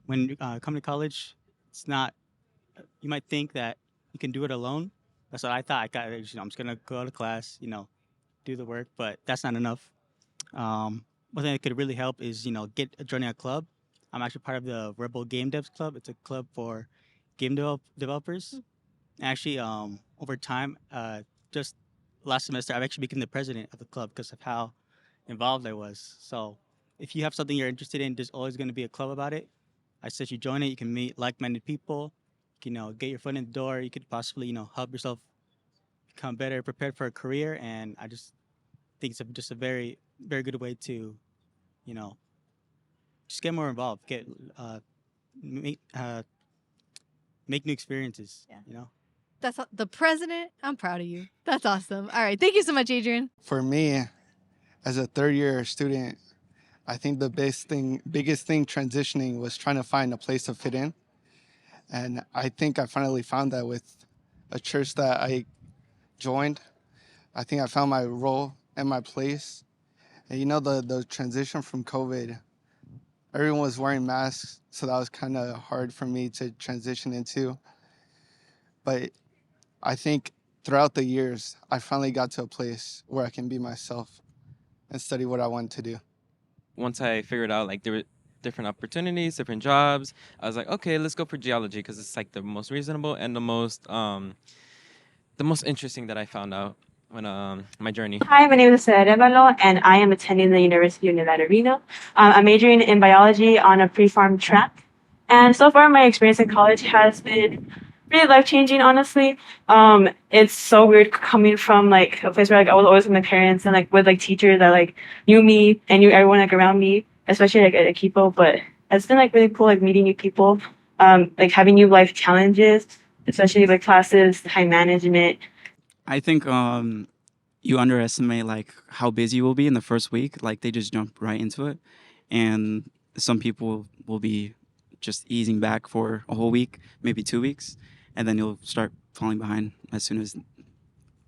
when coming to college, it's not. You might think that you can do it alone. That's what I thought. I got. I'm just gonna go to class, do the work, but that's not enough. One thing that could really help is get joining a club. I'm actually part of the Rebel Game Devs Club. It's a club for developers. Actually, over time, just last semester, I've actually become the president of the club because of how involved I was. So, if you have something you're interested in, there's always going to be a club about it. I suggest you join it. You can meet like-minded people. You can, get your foot in the door. You could possibly, help yourself become better, prepared for a career. And I just think it's just a very, very good way to, you know, just get more involved, make, uh, make new experiences. Yeah. The president. I'm proud of you. That's awesome. All right. Thank you so much, Adrian. For me, as a third year student, I think the biggest thing transitioning was trying to find a place to fit in. And I think I finally found that with a church that I joined. I think I found my role and my place. And the transition from COVID, everyone was wearing masks, so that was kind of hard for me to transition into. But I think throughout the years, I finally got to a place where I can be myself and study what I wanted to do. Once I figured out there were different opportunities, different jobs, I was like, okay, let's go for geology because it's the most reasonable and the most interesting that I found out when my journey. Hi, my name is Revalo, and I am attending the University of Nevada, Reno. I'm majoring in biology on a pre-farm track. And so far, my experience in college has been really life-changing, honestly. It's so weird coming from a place where I was always with my parents and with teachers that knew me and knew everyone around me, especially at Equipo. But it's been really cool meeting new people, having new life challenges, especially classes, time management. I think you underestimate how busy you will be in the first week. They just jump right into it, and some people will be just easing back for a whole week, maybe 2 weeks, and then you'll start falling behind as soon as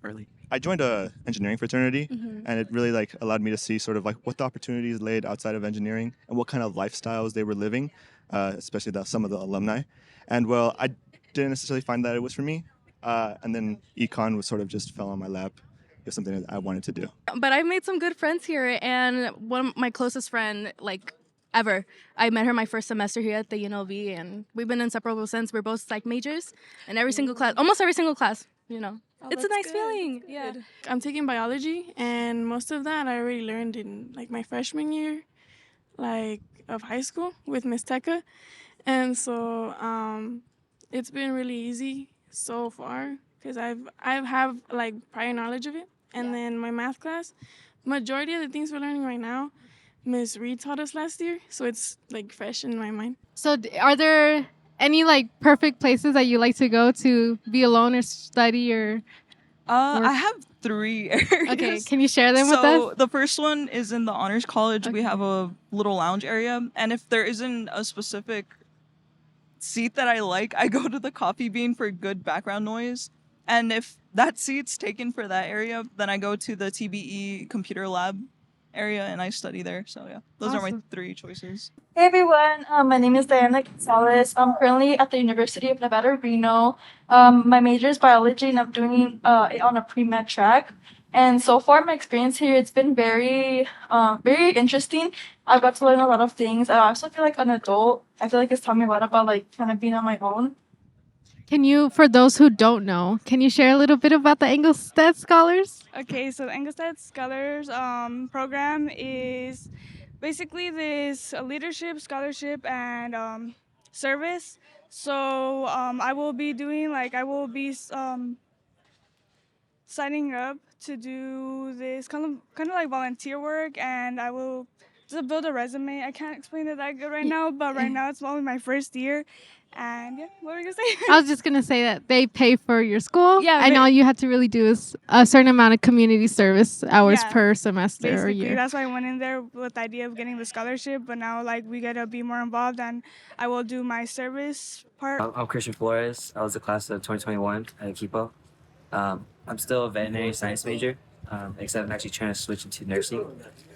early. I joined a engineering fraternity, and it really allowed me to see sort of what the opportunities laid outside of engineering and what kind of lifestyles they were living, especially some of the alumni. And well, I didn't necessarily find that it was for me. And then econ was sort of just fell on my lap. It was something that I wanted to do. But I made some good friends here, and one of my closest friend, ever. I met her my first semester here at the UNLV, and we've been inseparable since. We're both psych majors, and almost every single class, Oh, it's a nice feeling. Yeah. I'm taking biology, and most of that I already learned in my freshman year, of high school with Miss Teka, and so it's been really easy so far because I have prior knowledge of it, and then my math class, majority of the things we're learning right now, Miss Reed taught us last year, so it's fresh in my mind. So are there any perfect places that you like to go to be alone or study or? I have 3 areas. Okay, can you share them with us? So the first one is in the Honors College. We have a little lounge area, and if there isn't a specific seat that I like, I go to the coffee bean for good background noise. And if that seat's taken for that area, then I go to the TBE computer lab area and I study there. So yeah, those are my 3 choices. Hey everyone, my name is Diana Gonzalez. I'm currently at the University of Nevada, Reno. My major is biology and I'm doing it on a pre-med track. And so far, my experience here, it's been very interesting. I've got to learn a lot of things. I also feel like an adult. I feel like it's taught me a lot about kind of being on my own. Can you, for those who don't know, can you share a little bit about the Engelstad Scholars? Okay, so the Engelstad Scholars program is basically this leadership, scholarship, and service. So I will be doing signing up to do this kind of volunteer work, and I will just build a resume. I can't explain it that good right now, but right now it's only my first year. And yeah, what were you gonna say? I was just gonna say that they pay for your school, yeah, and all you have to really do is a certain amount of community service hours per semester or basically, year. That's why I went in there with the idea of getting the scholarship, but now we gotta be more involved, and I will do my service part. I'm Christian Flores. I was the class of 2021 at Equipo. I'm still a veterinary science major, except I'm actually trying to switch into nursing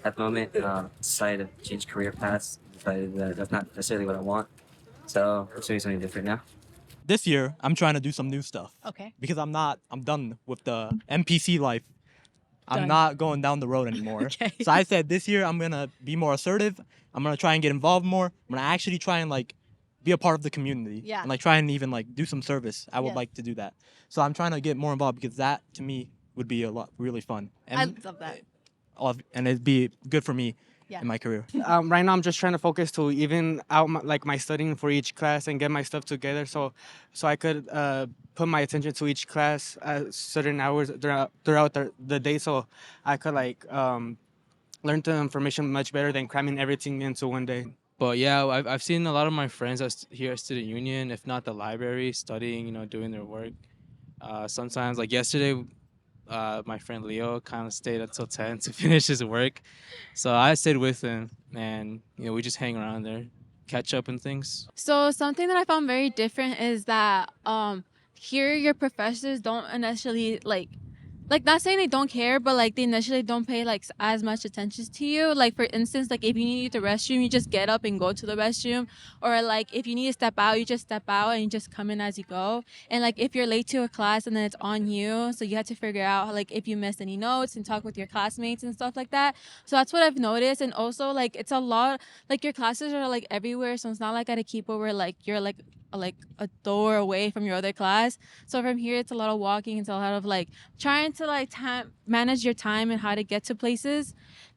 at the moment. Decided to change career paths, decided that that's not necessarily what I want. So I'm doing something different now. This year, I'm trying to do some new stuff. Okay. Because I'm done with the NPC life. I'm Done. not going down the road anymore. Okay. So I said this year I'm gonna be more assertive. I'm gonna try and get involved more. I'm gonna actually try and like be a part of the community. Yeah. And like try and even like do some service. I would Yes. like to do that. So I'm trying to get more involved because that to me would be a lot really fun. I love that. And it'd be good for me Yeah. in my career. Right now, I'm just trying to focus to even out my studying for each class and get my stuff together, so I could put my attention to each class at certain hours throughout the day, so I could learn the information much better than cramming everything into one day. But yeah, I've seen a lot of my friends here at Student Union, if not the library, studying, doing their work. Sometimes, like yesterday, my friend Leo kind of stayed until 10 to finish his work. So I stayed with him, and we just hang around there, catch up and things. So something that I found very different is that here your professors don't initially like not saying they don't care, but like they initially don't pay like as much attention to you. Like for instance, like if you need to use the restroom, you just get up and go to the restroom, or like if you need to step out, you just step out and you just come in as you go. And like if you're late to a class and then it's on you, so you have to figure out like if you missed any notes and talk with your classmates and stuff like that. So that's what I've noticed. And also like it's a lot, like your classes are like everywhere, so it's not like at a Kipo where like you're like a door away from your other class. So from here it's a lot of walking, it's a lot of like trying to like manage your time and how to get to places.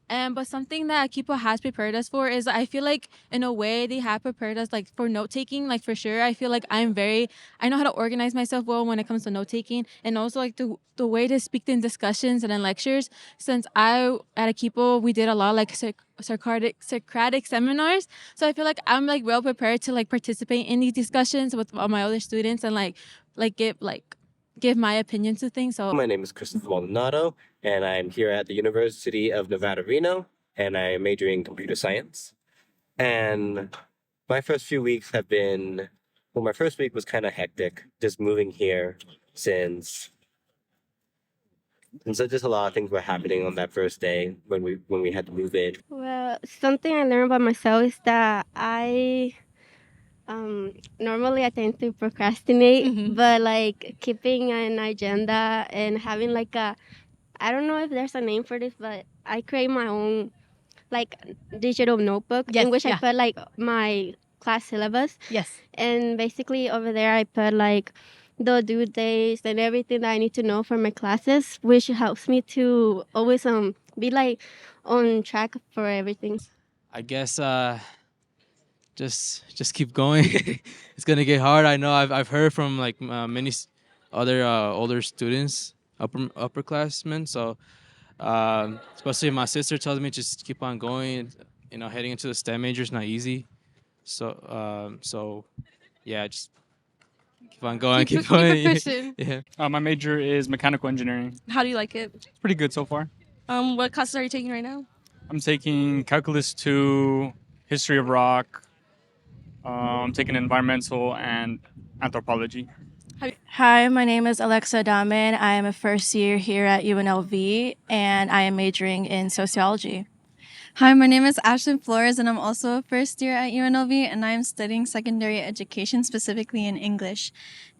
But something that Kipo has prepared us for is I feel like in a way they have prepared us like for note taking. Like for sure, I feel like I know how to organize myself well when it comes to note taking, and also like the way to speak in discussions and in lectures. Since I at a Kipo we did a lot of, like Socratic seminars, so I feel like I'm like well prepared to like participate in these discussions with all my other students and give my opinion to things. So my name is Christopher Maldonado, and I'm here at the University of Nevada, Reno, and I'm majoring in computer science. And my first few weeks have been, well, my first week was kind of hectic, just moving here since so just a lot of things were happening on that first day when we had to move in. Well, something I learned about myself is that normally I tend to procrastinate, but like keeping an agenda and having like I don't know if there's a name for this, but I create my own like digital notebook Yes, in which yeah. I put like my class syllabus. Yes. And basically over there I put like the due dates and everything that I need to know for my classes, which helps me to always be like on track for everything. I guess just keep going. It's gonna get hard. I know. I've heard from like many other older students, upperclassmen. So especially my sister tells me just keep on going. Heading into the STEM major is not easy. So yeah, just keep on going, keep going. pushing. Yeah. My major is mechanical engineering. How do you like it? It's pretty good so far. What classes are you taking right now? I'm taking Calculus 2, History of Rock. I'm taking Environmental and Anthropology. Hi, my name is Alexa Daman. I am a first year here at UNLV, and I am majoring in sociology. Hi, my name is Ashlyn Flores, and I'm also a first year at UNLV, and I'm studying secondary education, specifically in English.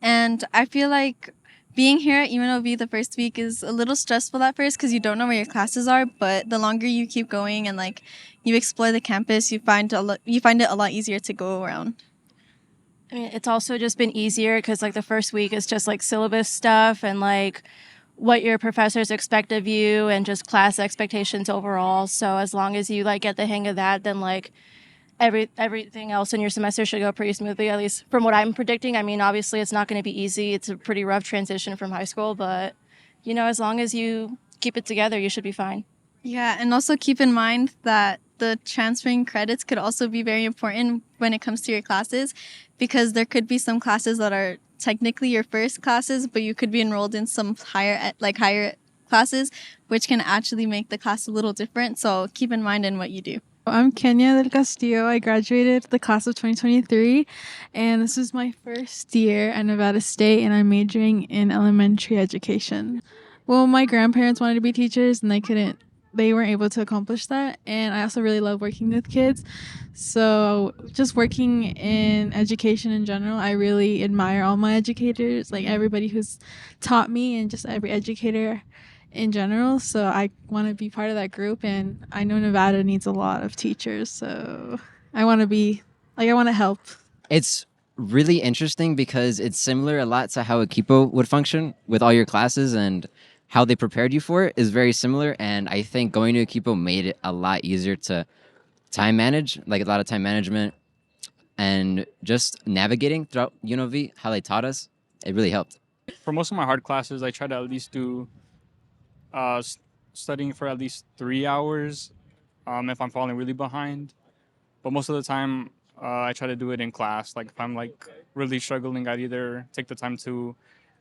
And I feel like being here at UNLV the first week is a little stressful at first because you don't know where your classes are, but the longer you keep going and like you explore the campus, you find it a lot easier to go around. I mean, it's also just been easier because like the first week is just like syllabus stuff and like what your professors expect of you and just class expectations overall. So as long as you like get the hang of that, then like everything else in your semester should go pretty smoothly, at least from what I'm predicting. I mean, obviously it's not going to be easy. It's a pretty rough transition from high school, but as long as you keep it together, you should be fine. Yeah, and also keep in mind that the transferring credits could also be very important when it comes to your classes, because there could be some classes that are technically your first classes, but you could be enrolled in some higher classes, which can actually make the class a little different. So keep in mind in what you do. I'm Kenya del Castillo. I graduated the class of 2023, and this is my first year at Nevada State, and I'm majoring in elementary education. Well, my grandparents wanted to be teachers, and they couldn't they weren't able to accomplish that. And I also really love working with kids. So just working in education in general, I really admire all my educators, like everybody who's taught me and just every educator in general. So I want to be part of that group, and I know Nevada needs a lot of teachers. So I want to help. It's really interesting because it's similar a lot to how a Kipo would function with all your classes, and how they prepared you for it is very similar. And I think going to a Kipo made it a lot easier to time manage, like a lot of time management and just navigating throughout UNLV, how they taught us. It really helped. For most of my hard classes, I try to at least do studying for at least 3 hours if I'm falling really behind. But most of the time, I try to do it in class. Like if I'm like really struggling, I'd either take the time to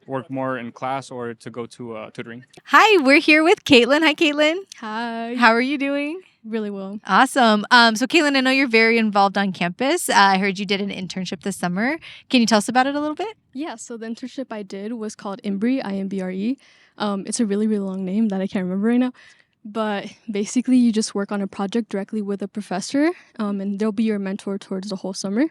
work more in class or to go to tutoring. Hi, we're here with Caitlin. Hi, Caitlin. Hi. How are you doing? Really well. Awesome. So, Caitlin, I know you're very involved on campus. I heard you did an internship this summer. Can you tell us about it a little bit? Yeah, so the internship I did was called IMBRE, IMBRE. It's a really, really long name that I can't remember right now. But basically, you just work on a project directly with a professor, and they'll be your mentor towards the whole summer.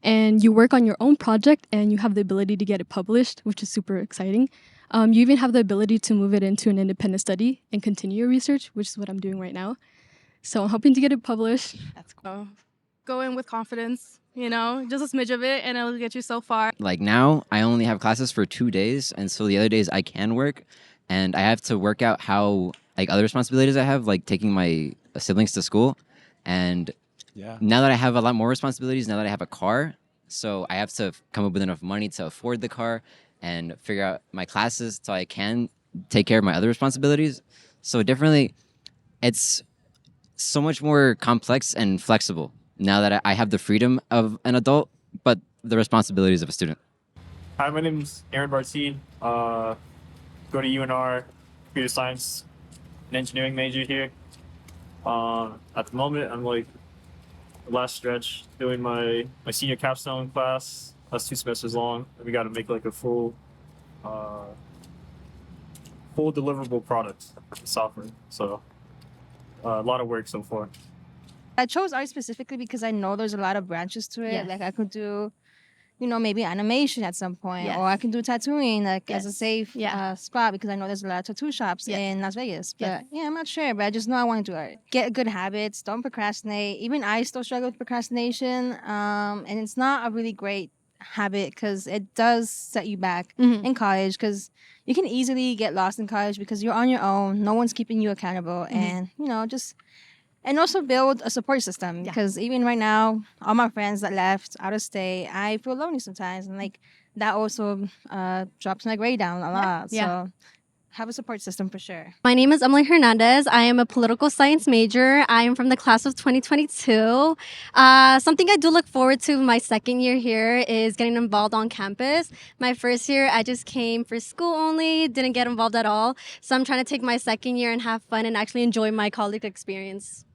And you work on your own project, and you have the ability to get it published, which is super exciting. You even have the ability to move it into an independent study and continue your research, which is what I'm doing right now. So I'm hoping to get it published. That's cool. Go in with confidence, just a smidge of it, and it'll get you so far. Like now, I only have classes for 2 days, and so the other days I can work, and I have to work out how like other responsibilities I have, like taking my siblings to school. And now that I have a lot more responsibilities, now that I have a car, so I have to come up with enough money to afford the car and figure out my classes so I can take care of my other responsibilities. So definitely, it's so much more complex and flexible now that I have the freedom of an adult, but the responsibilities of a student. Hi, my name's Aaron Barty. Go to UNR, computer science and engineering major here. At the moment, I'm like the last stretch doing my senior capstone class. That's 2 semesters long. And we got to make like a full deliverable product software. So a lot of work so far. I chose art specifically because I know there's a lot of branches to it. Yes. Like I could do, maybe animation at some point, Yes. or I can do tattooing as a Yes. safe spot because I know there's a lot of tattoo shops in Las Vegas. But Yes. I'm not sure. But I just know I want to do art. Get good habits. Don't procrastinate. Even I still struggle with procrastination, and it's not a really great habit because it does set you back in college because you can easily get lost in college because you're on your own. No one's keeping you accountable, and and also build a support system because even right now, all my friends that left out of state, I feel lonely sometimes, and like that also drops my grade down a lot. Yeah. So have a support system for sure. My name is Emily Hernandez. I am a political science major. I am from the class of 2022. Something I do look forward to my second year here is getting involved on campus. My first year, I just came for school only, didn't get involved at all. So I'm trying to take my second year and have fun and actually enjoy my college experience.